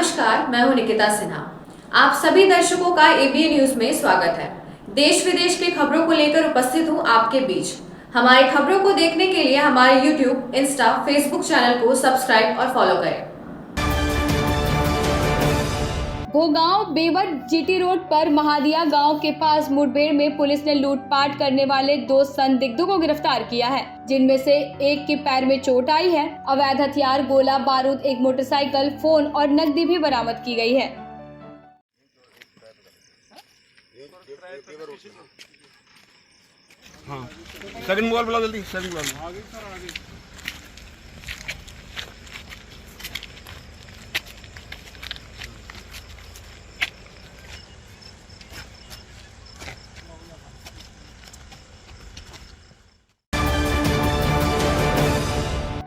नमस्कार, मैं हूं निकिता सिन्हा। आप सभी दर्शकों का एबीएन न्यूज में स्वागत है। देश विदेश की खबरों को लेकर उपस्थित हूं आपके बीच। हमारी खबरों को देखने के लिए हमारे यूट्यूब, इंस्टा, फेसबुक चैनल को सब्सक्राइब और फॉलो करें। भोगांव बेवर जीटी रोड पर महादिया गांव के पास मुठभेड़ में पुलिस ने लूटपाट करने वाले 2 संदिग्धों को गिरफ्तार किया है, जिनमें से एक के पैर में चोट आई है। अवैध हथियार, गोला बारूद, एक मोटरसाइकिल, फोन और नकदी भी बरामद की गई है। हाँ, सेकंड मोबाइल बुलाओ जल्दी, सेकंड मोबाइल।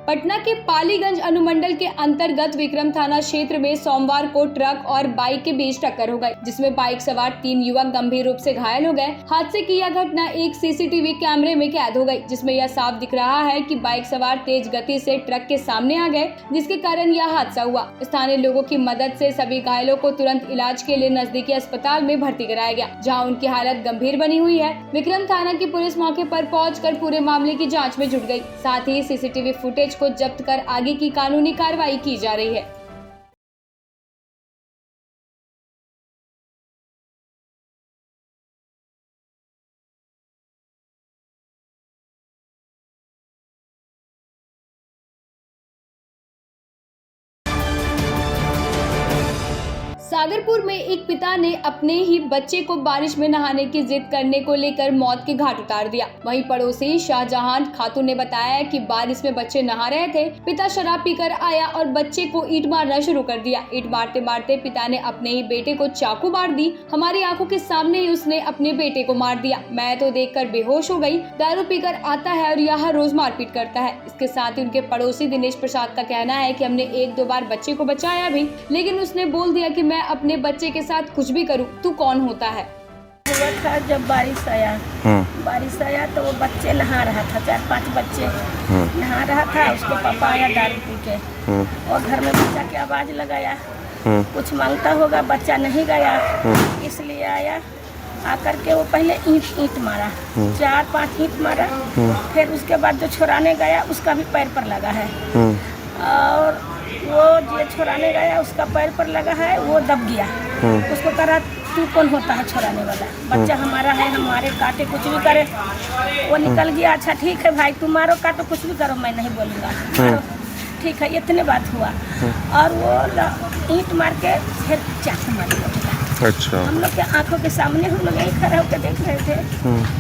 पटना के पालीगंज अनुमंडल के अंतर्गत विक्रम थाना क्षेत्र में सोमवार को ट्रक और बाइक के बीच टक्कर हो गई, जिसमें बाइक सवार 3 युवक गंभीर रूप से घायल हो गए। हादसे की यह घटना एक सीसीटीवी कैमरे में कैद हो गई, जिसमें यह साफ दिख रहा है कि बाइक सवार तेज गति से ट्रक के सामने आ गए, जिसके कारण यह हादसा हुआ। स्थानीय लोगों की मदद से सभी घायलों को तुरंत इलाज के लिए नजदीकी अस्पताल में भर्ती कराया गया, जहाँ उनकी हालत गंभीर बनी हुई है। विक्रम थाना की पुलिस मौके पर पहुंचकर पूरे मामले की जाँच में जुट गयी। साथ ही सीसीटीवी फुटेज को जब्त कर आगे की कानूनी कार्रवाई की जा रही है। सागरपुर में एक पिता ने अपने ही बच्चे को बारिश में नहाने की जिद करने को लेकर मौत के घाट उतार दिया। वहीं पड़ोसी शाहजहां खातून ने बताया कि बारिश में बच्चे नहा रहे थे। पिता शराब पीकर आया और बच्चे को ईंट मारना शुरू कर दिया। ईंट मारते मारते पिता ने अपने ही बेटे को चाकू मार दी। हमारी आंखों के सामने ही उसने अपने बेटे को मार दिया। मैं तो देखकर बेहोश हो गई। दारू पीकर आता है और यहाँ रोज मारपीट करता है। इसके साथ ही उनके पड़ोसी दिनेश प्रसाद का कहना है कि हमने 1-2 बार बच्चे को बचाया भी, लेकिन उसने बोल दिया कि मैं अपने बच्चे के साथ कुछ भी करूं, तू कौन होता है। हुआ था जब बारिश आया तो वो बच्चे नहा रहा था, 4-5 बच्चे नहा रहा था। उसके पापा आया दारू पी के और घर में बच्चा की आवाज लगाया, कुछ मांगता होगा, बच्चा नहीं गया, इसलिए आया। आकर के वो पहले ईंट मारा, 4-5 ईंट मारा। फिर उसके बाद जो छुड़ाने गया उसका भी पैर पर लगा है, और वो जो छुड़ाने गया उसका पैर पर लगा है, वो दब गया। उसको कहा तू कौन होता है छुड़ाने वाला, बच्चा हमारा है, हमारे काटे कुछ भी करे। वो निकल गया। अच्छा ठीक है भाई, तुम मारो काटो कुछ भी करो, मैं नहीं बोलूँगा, ठीक है। इतने बात हुआ और वो ईंट मार के फिर चाकू मार दिया। अच्छा। हम लोग के आंखों के सामने हम लोग यहीं खड़े होकर देख रहे थे।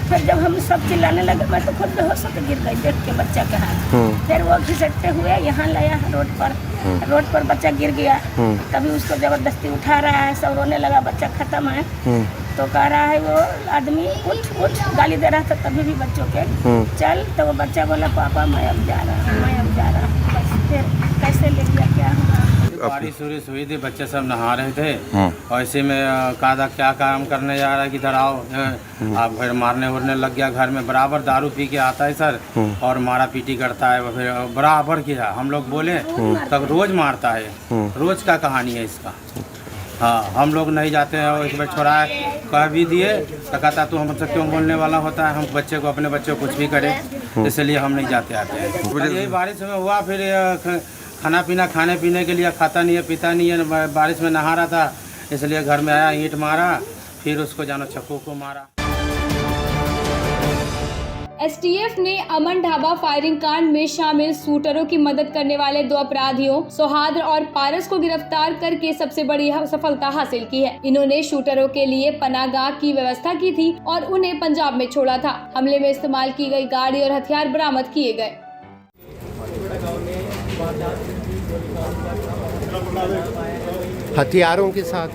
फिर जब हम सब चिल्लाने लगे, मैं तो खुद बेहोश होकर गिर गई देख के बच्चा का हाथ। फिर वो घिसटते हुए यहाँ लाया रोड पर बच्चा गिर गया। तभी उसको जबरदस्ती उठा रहा है, सब रोने लगा, बच्चा खत्म है। तो कह रहा है वो आदमी उठ, गाली दे रहा था तभी भी बच्चों के, चल। तो वो बच्चा बोला पापा मैं अब जा रहा हूँ। बस फिर कैसे ले गया क्या हुआ। बारिश हुई थी, बच्चे सब नहा रहे थे और ऐसे में कहा क्या काम करने जा रहा है, किधर आओ। आप फिर मारने उरने लग गया। घर में बराबर दारू पी के आता है सर, और मारा पीटी करता है। फिर बराबर किया, हम लोग बोले तब रोज मारता है, रोज का कहानी है इसका। हाँ, हम लोग नहीं जाते हैं। इस बार छोड़ा है, कह भी दिए तो कहता तू हमसे क्यों बोलने वाला होता है, हम बच्चे को अपने बच्चे को कुछ भी करें, इसलिए हम नहीं जाते आते हैं। यही बारिश में हुआ। फिर खाने पीने के लिए खाता नहीं है, पीता नहीं है। बारिश में नहा रहा था, इसलिए घर में आया, ईंट मारा, फिर उसको जानो चाकू को मारा। एसटीएफ ने अमन ढाबा फायरिंग कांड में शामिल शूटरों की मदद करने वाले 2 अपराधियों सौहार्द और पारस को गिरफ्तार करके सबसे बड़ी सफलता हासिल की है। इन्होंने शूटरों के लिए पनाहगाह की व्यवस्था की थी और उन्हें पंजाब में छोड़ा था। हमले में इस्तेमाल की गई गाड़ी और हथियार बरामद किए गए। हथियारों के साथ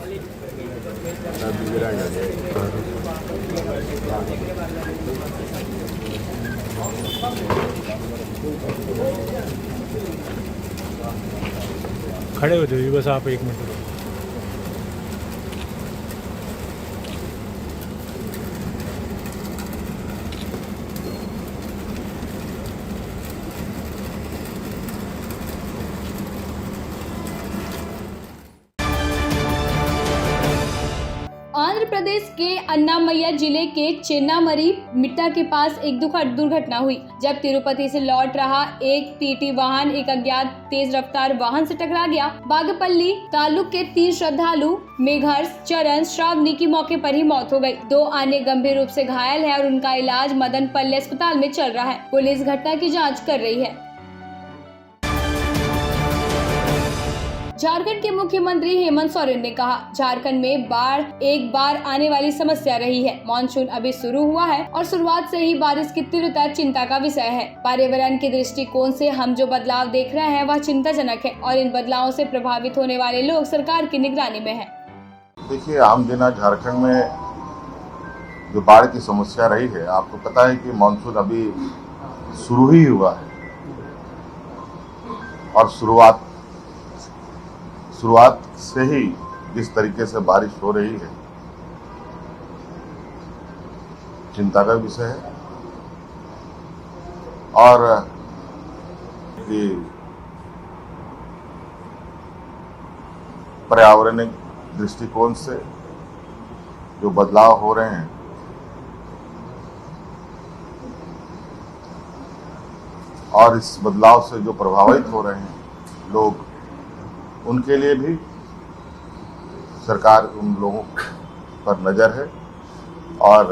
खड़े हो जाइए बस आप 1 मिनट। प्रदेश के अन्नामय्या जिले के चेन्नामरी मिट्टा के पास एक दुखद दुर्घटना हुई जब तिरुपति से लौट रहा एक टीटी वाहन एक अज्ञात तेज रफ्तार वाहन से टकरा गया। बागपल्ली तालुक के 3 श्रद्धालु मेघर्ष, चरण, श्रावणी की मौके पर ही मौत हो गई। 2 अन्य गंभीर रूप से घायल है और उनका इलाज मदनपल्ली अस्पताल में चल रहा है। पुलिस घटना की जाँच कर रही है। झारखंड के मुख्यमंत्री हेमंत सोरेन ने कहा, झारखंड में बाढ़ एक बार आने वाली समस्या रही है। मानसून अभी शुरू हुआ है और शुरुआत से ही बारिश की तीव्रता चिंता का विषय है। पर्यावरण के दृष्टिकोण से हम जो बदलाव देख रहे हैं वह चिंताजनक है और इन बदलावों से प्रभावित होने वाले लोग सरकार की निगरानी में है। देखिए, आम दिना झारखंड में जो बाढ़ की समस्या रही है, आपको पता है कि मानसून अभी शुरू ही हुआ है और शुरुआत से ही जिस तरीके से बारिश हो रही है, चिंता का विषय है। और ये पर्यावरणिक दृष्टिकोण से जो बदलाव हो रहे हैं, और इस बदलाव से जो प्रभावित हो रहे हैं लोग, उनके लिए भी सरकार उन लोगों पर नज़र है और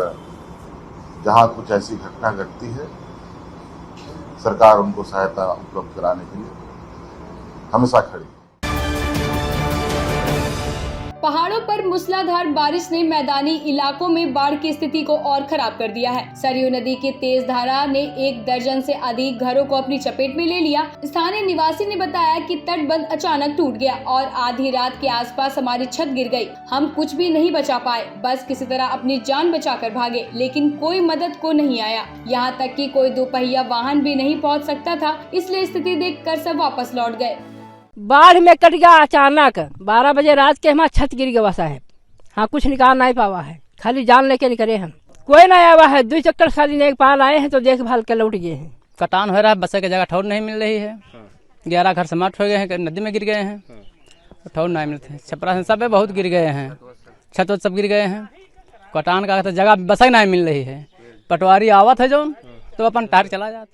जहां कुछ ऐसी घटना घटती है, सरकार उनको सहायता उपलब्ध कराने के लिए हमेशा खड़ी है। पहाड़ों पर मूसलाधार बारिश ने मैदानी इलाकों में बाढ़ की स्थिति को और खराब कर दिया है। सरयू नदी की तेज धारा ने 1 दर्जन से अधिक घरों को अपनी चपेट में ले लिया। स्थानीय निवासी ने बताया कि तटबंध अचानक टूट गया और आधी रात के आसपास हमारी छत गिर गई। हम कुछ भी नहीं बचा पाए, बस किसी तरह अपनी जान बचाकर भागे, लेकिन कोई मदद को नहीं आया। यहाँ तक कि कोई 2 पहिया वाहन भी नहीं पहुँच सकता था, इसलिए स्थिति देखकर सब वापस लौट गए। बाढ़ में कट गया अचानक 12 बजे रात के हमारा छत गिर गया साहब। हाँ, कुछ निकाल नहीं पावा है, खाली जान लेके निकले हम। कोई नहीं आया है, 2 चक्कर खाली एक पाल आए हैं तो देखभाल के लौट गए हैं। कटान हो रहा है, बसे की जगह ठौर नहीं मिल रही है। 11 घर समाप्त हो गए हैं, नदी में गिर गए हैं, ठौर नहीं मिलते। छपरा से सब बहुत गिर गए हैं, छत सब गिर गए हैं। कटान का तो जगह बसे नहीं मिल रही है। पटवारी आवत है जो तो अपन टार चला जाता।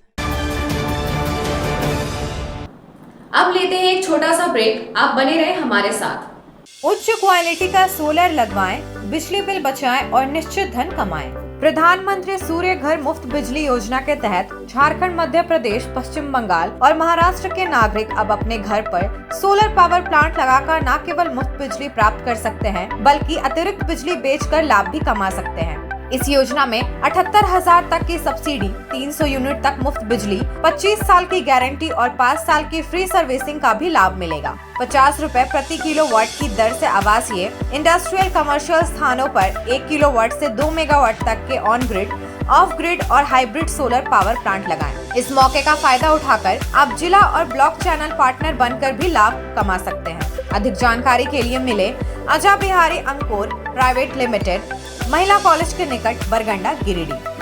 अब लेते हैं एक छोटा सा ब्रेक, आप बने रहे हमारे साथ। उच्च क्वालिटी का सोलर लगवाएं, बिजली बिल बचाएं और निश्चित धन कमाएं। प्रधानमंत्री सूर्य घर मुफ्त बिजली योजना के तहत झारखंड, मध्य प्रदेश, पश्चिम बंगाल और महाराष्ट्र के नागरिक अब अपने घर पर सोलर पावर प्लांट लगाकर न केवल मुफ्त बिजली प्राप्त कर सकते हैं, बल्कि अतिरिक्त बिजली बेचकर लाभ भी कमा सकते हैं। इस योजना में 78,000 तक की सब्सिडी, 300 यूनिट तक मुफ्त बिजली, 25 साल की गारंटी और 5 साल की फ्री सर्विसिंग का भी लाभ मिलेगा। 50 रुपए प्रति किलोवाट की दर से आवासीय, इंडस्ट्रियल, कमर्शियल स्थानों पर 1 किलोवाट से 2 मेगावाट तक के ऑन ग्रिड, ऑफ ग्रिड और हाइब्रिड सोलर पावर प्लांट लगाएं। इस मौके का फायदा उठाकर आप जिला और ब्लॉक चैनल पार्टनर बनकर भी लाभ कमा सकते हैं। अधिक जानकारी के लिए मिले अजा बिहारी अंकुर प्राइवेट लिमिटेड, महिला कॉलेज के निकट, बरगंडा, गिरिडीह।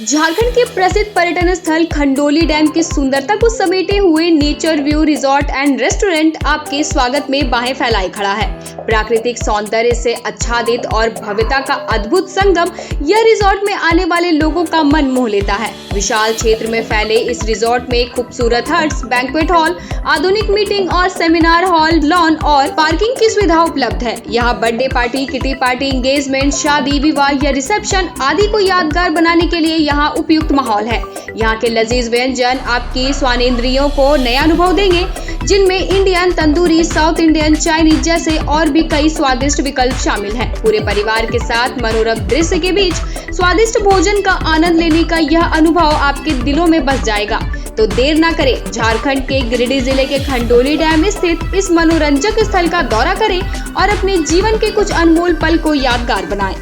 झारखंड के प्रसिद्ध पर्यटन स्थल खंडोली डैम की सुंदरता को समेटे हुए nature view resort and restaurant आपके स्वागत में बाहें फैलाए खड़ा है। प्राकृतिक सौंदर्य से आच्छादित और भव्यता का अद्भुत संगम यह रिजॉर्ट में आने वाले लोगों का मन मोह लेता है। विशाल क्षेत्र में फैले इस रिजॉर्ट में खूबसूरत हट्स, बैंक्वेट हॉल, आधुनिक मीटिंग और सेमिनार हॉल, लॉन और पार्किंग की सुविधा उपलब्ध है। यहाँ birthday party, kitty party, engagement, शादी, विवाह या रिसेप्शन आदि को यादगार बनाने के लिए यहाँ उपयुक्त माहौल है। यहाँ के लजीज व्यंजन आपकी स्वानेंद्रियों को नया अनुभव देंगे, जिनमें Indian, tandoori, south Indian, Chinese जैसे और भी कई स्वादिष्ट विकल्प शामिल हैं। पूरे परिवार के साथ मनोरम दृश्य के बीच स्वादिष्ट भोजन का आनंद लेने का यह अनुभव आपके दिलों में बस जाएगा। तो देर ना करें, झारखंड के गिरिडीह जिले के खंडोली डैम स्थित इस मनोरंजक स्थल का दौरा करें और अपने जीवन के कुछ अनमोल पल को यादगार बनाएं।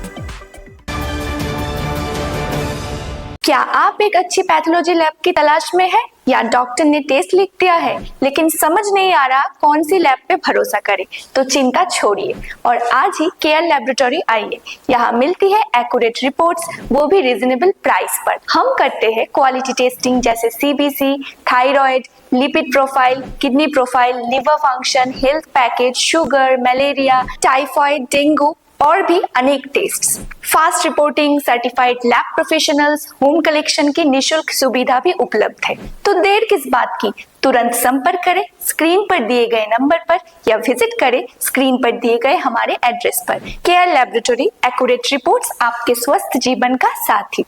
क्या आप एक अच्छी पैथोलॉजी लैब की तलाश में हैं या डॉक्टर ने टेस्ट लिख दिया है लेकिन समझ नहीं आ रहा कौन सी लैब पे भरोसा करें? तो चिंता छोड़िए और आज ही केयर लैबोरेटरी आइए। यहाँ मिलती है एक्यूरेट रिपोर्ट्स, वो भी रीजनेबल प्राइस पर। हम करते हैं क्वालिटी टेस्टिंग जैसे CBC, thyroid, lipid profile, kidney profile, liver function, health package, sugar, malaria, typhoid, dengue और भी अनेक tests. Fast reporting, certified lab professionals, home collection की निशुल्क सुविधा भी उपलब्ध है। तो देर किस बात की, तुरंत संपर्क करें स्क्रीन पर दिए गए नंबर पर या विजिट करें स्क्रीन पर दिए गए हमारे एड्रेस पर। केयर लैबोरेटरी, एक्यूरेट रिपोर्ट्स, आपके स्वस्थ जीवन का साथी।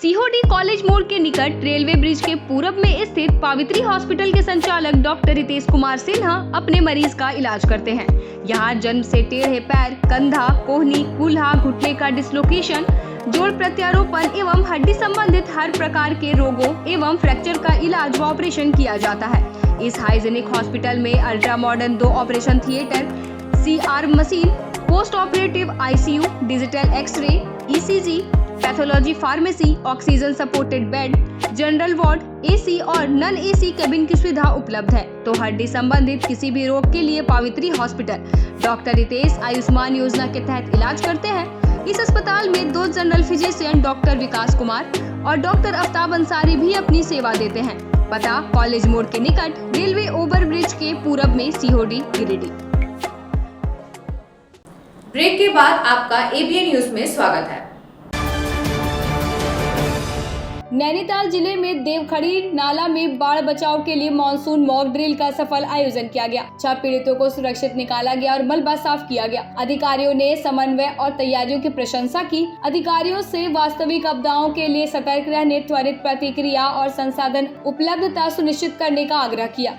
सीहोडी कॉलेज मोड़ के निकट रेलवे ब्रिज के पूरब में स्थित पावित्री हॉस्पिटल के संचालक डॉक्टर रितेश कुमार सिन्हा अपने मरीज का इलाज करते हैं। यहाँ जन्म से टेढ़े पैर, कंधा, कोहनी, कूल्हा, घुटने का डिसलोकेशन, जोड़ प्रत्यारोपण एवं हड्डी संबंधित हर प्रकार के रोगों एवं फ्रैक्चर का इलाज व ऑपरेशन किया जाता है। इस हाइजेनिक हॉस्पिटल में ultra modern 2 operation theatre, CR machine, post operative ICU, digital x ray, ECG, pathology pharmacy, oxygen supported bed, general ward, AC और नॉन AC केबिन की सुविधा उपलब्ध है। तो हड्डी संबंधित किसी भी रोग के लिए पावित्री हॉस्पिटल डॉक्टर रितेश आयुष्मान योजना के तहत इलाज करते हैं। इस अस्पताल में 2 जनरल फिजिशियन डॉक्टर विकास कुमार और डॉक्टर आफ्ताब अंसारी भी अपनी सेवा देते हैं। पता कॉलेज मोड़ के निकट रेलवे ओवर ब्रिज के पूरब में, सीहोडी, गिरिडीह। ब्रेक के बाद आपका ABN न्यूज में स्वागत है। नैनीताल जिले में देवखड़ी नाला में बाढ़ बचाव के लिए मानसून मॉक ड्रिल का सफल आयोजन किया गया। 6 पीड़ितों को सुरक्षित निकाला गया और मलबा साफ किया गया। अधिकारियों ने समन्वय और तैयारियों की प्रशंसा की। अधिकारियों से वास्तविक आपदाओं के लिए सतर्क रहने, त्वरित प्रतिक्रिया और संसाधन उपलब्धता सुनिश्चित करने का आग्रह किया।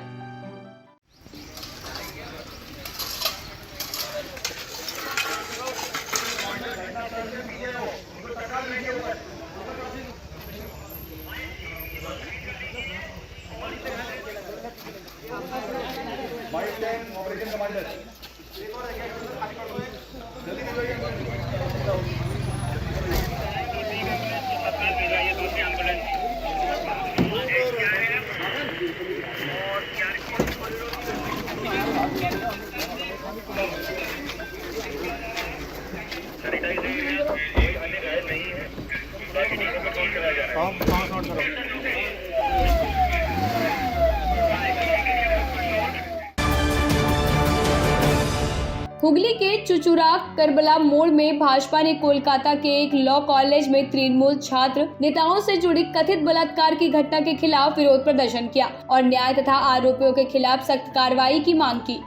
हुगली के चुचुरा करबला मोड़ में भाजपा ने कोलकाता के एक लॉ कॉलेज में तृणमूल छात्र नेताओं से जुड़ी कथित बलात्कार की घटना के खिलाफ विरोध प्रदर्शन किया और न्याय तथा आरोपियों के खिलाफ सख्त कार्रवाई की मांग की।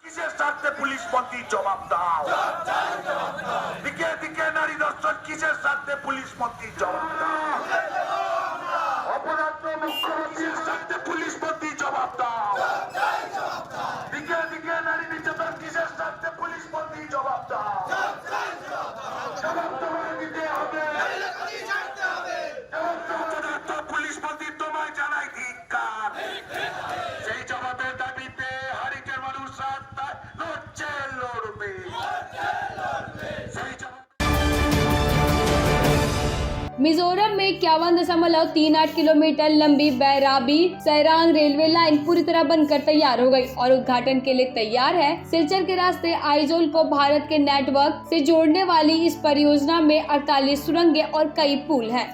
किसের স্বার্থে পুলিশ মন্ত্রী জবাব দাও, দিকে দিকে নারী দর্শন কিসের স্বার্থে পুলিশ মন্ত্রী জবাব দাও, অপরাধ মুখ্যমন্ত্রীর স্বার্থে পুলিশ মন্ত্রী জবাব দাও, দিকে দিকে নারী নির্যাতন কিসের স্বার্থে পুলিশ মন্ত্রী জবাব দাও, জবাব তোমায় দিতে হবে, পুলিশ মন্ত্রী তোমায় জানাই ধিক্কার। সেই জবাবের দাবিতে হারিকের মানুষ রাস্তায় লড়ছে লড়বে। मिजोरम में 51.38 किलोमीटर लंबी बैराबी सैरांग रेलवे लाइन पूरी तरह बनकर तैयार हो गई और उद्घाटन के लिए तैयार है। सिलचर के रास्ते आइजोल को भारत के नेटवर्क से जोड़ने वाली इस परियोजना में 48 सुरंगें और कई पुल हैं।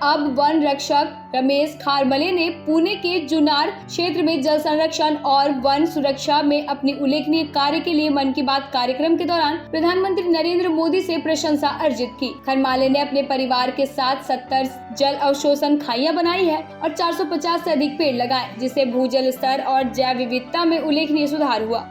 अब वन रक्षक रमेश खारमले ने पुणे के जुन्नर क्षेत्र में जल संरक्षण और वन सुरक्षा में अपनी उल्लेखनीय कार्य के लिए मन की बात कार्यक्रम के दौरान प्रधानमंत्री नरेंद्र मोदी से प्रशंसा अर्जित की। खरमाले ने अपने परिवार के साथ 70 जल अवशोषण खाइयां बनाई है और 450 से अधिक पेड़ लगाए, जिससे भूजल स्तर और जैव विविधता में उल्लेखनीय सुधार हुआ।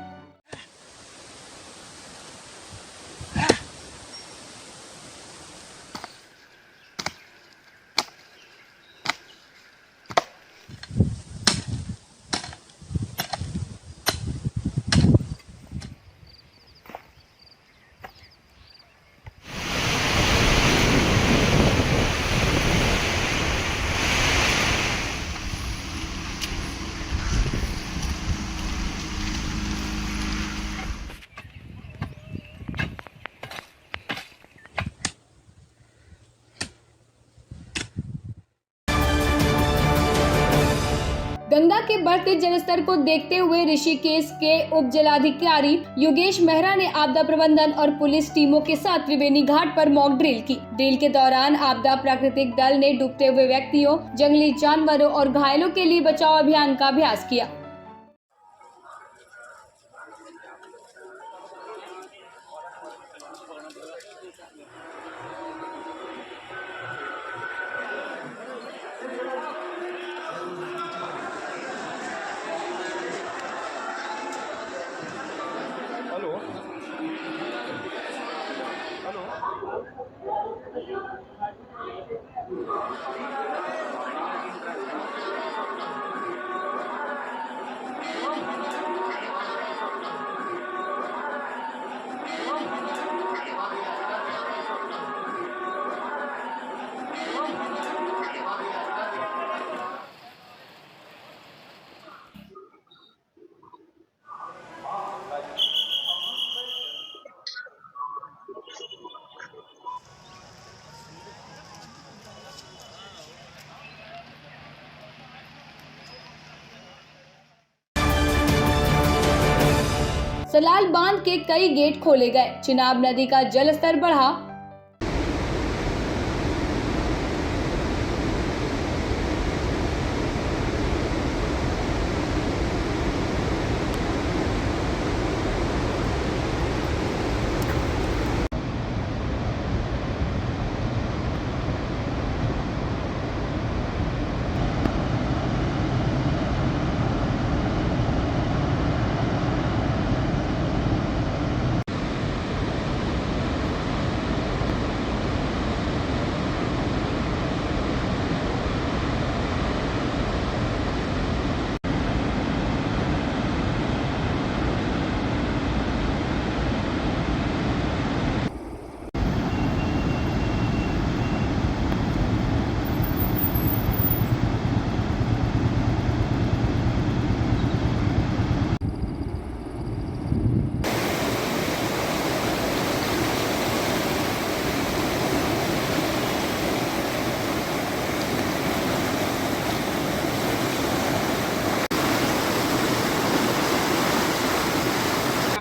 गंगा के बढ़ते जलस्तर को देखते हुए ऋषिकेश के उप जलाधिकारी योगेश मेहरा ने आपदा प्रबंधन और पुलिस टीमों के साथ त्रिवेणी घाट पर मॉक ड्रिल की। ड्रिल के दौरान आपदा प्राकृतिक दल ने डूबते हुए व्यक्तियों, जंगली जानवरों और घायलों के लिए बचाव अभियान का अभ्यास किया। सलाल बांध के कई गेट खोले गए। चिनाब नदी का जलस्तर बढ़ा।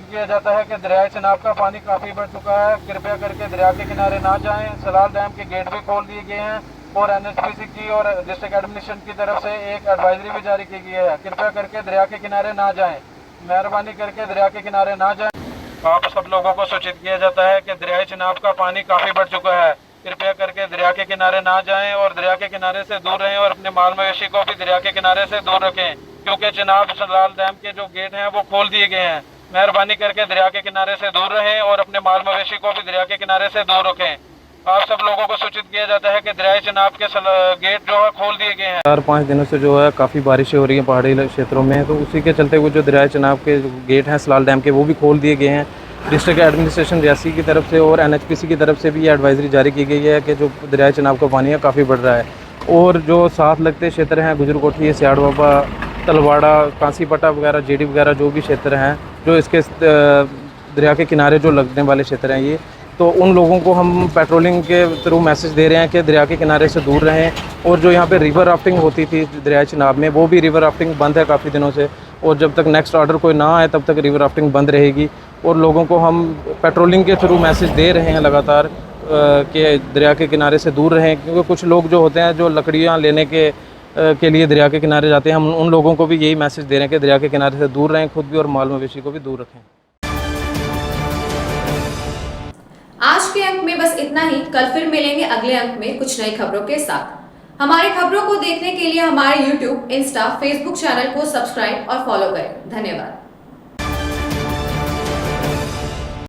किया जाता है कि दरिया चिनाब का पानी काफी बढ़ चुका है। कृपया करके दरिया के किनारे ना जाएं। सलाल डैम के गेट भी खोल दिए गए हैं और NHPC की और डिस्ट्रिक्ट एडमिनिस्ट्रेशन की तरफ से एक एडवाइजरी भी जारी की गई है। कृपया करके दरिया के किनारे ना जाएं। मेहरबानी करके दरिया के किनारे ना जाएं। आप सब लोगों को सूचित किया जाता है कि दरिया चिनाब का पानी काफी बढ़ चुका है। कृपया करके दरिया के किनारे ना जाएं और दरिया के किनारे से दूर रहें और अपने माल मवेशी को भी दरिया के किनारे से दूर रखें, क्योंकि चिनाब सलाल डैम के जो गेट हैं वो खोल दिए गए हैं। मेहरबानी करके दरिया के किनारे से दूर रहें और अपने माल मवेशी को भी दरिया के किनारे से दूर रखें। आप सब लोगों को सूचित किया जाता है कि दरिया चिनाब के गेट जो है खोल दिए गए हैं। 4-5 दिनों से जो है काफ़ी बारिशें हो रही हैं पहाड़ी क्षेत्रों में, तो उसी के चलते वो जो दरिया चिनाब के जो गेट हैं सलाल डैम के वो भी खोल दिए गए हैं। डिस्ट्रिक्ट एडमिनिस्ट्रेशन रियासी की तरफ से और NHPC की तरफ से भी ये एडवाइजरी जारी की गई है कि जो दरिया चिनाब का पानी है काफ़ी बढ़ रहा है। और जो साथ लगते क्षेत्र हैं गुजरकोठी, सियाड़ बाबा, तलवाड़ा, कांसीपट्टा वगैरह, जेडी वगैरह जो भी क्षेत्र हैं जो इसके दरिया के किनारे जो लगने वाले क्षेत्र हैं ये, तो उन लोगों को हम पेट्रोलिंग के थ्रू मैसेज दे रहे हैं कि दरिया के किनारे से दूर रहें। और जो यहाँ पे रिवर राफ्टिंग होती थी दरिया चिनाब में, वो भी रिवर राफ्टिंग बंद है काफ़ी दिनों से, और जब तक नेक्स्ट ऑर्डर कोई ना आए तब तक रिवर राफ्टिंग बंद रहेगी। और लोगों को हम पेट्रोलिंग के थ्रू मैसेज दे रहे हैं लगातार के दरिया के किनारे से दूर रहें, क्योंकि कुछ लोग जो होते हैं जो लकड़ियाँ लेने के लिए दरिया के किनारे जाते हैं, हम उन लोगों को भी यही मैसेज दे रहे हैं कि दरिया के किनारे से दूर रहें, खुद भी और माल मवेशी को भी दूर रखें। आज के अंक में बस इतना ही। कल फिर मिलेंगे अगले अंक में कुछ नई खबरों के साथ। हमारी खबरों को देखने के लिए हमारे YouTube, Insta, Facebook चैनल को सब्सक्राइब और फॉलो करें। धन्यवाद।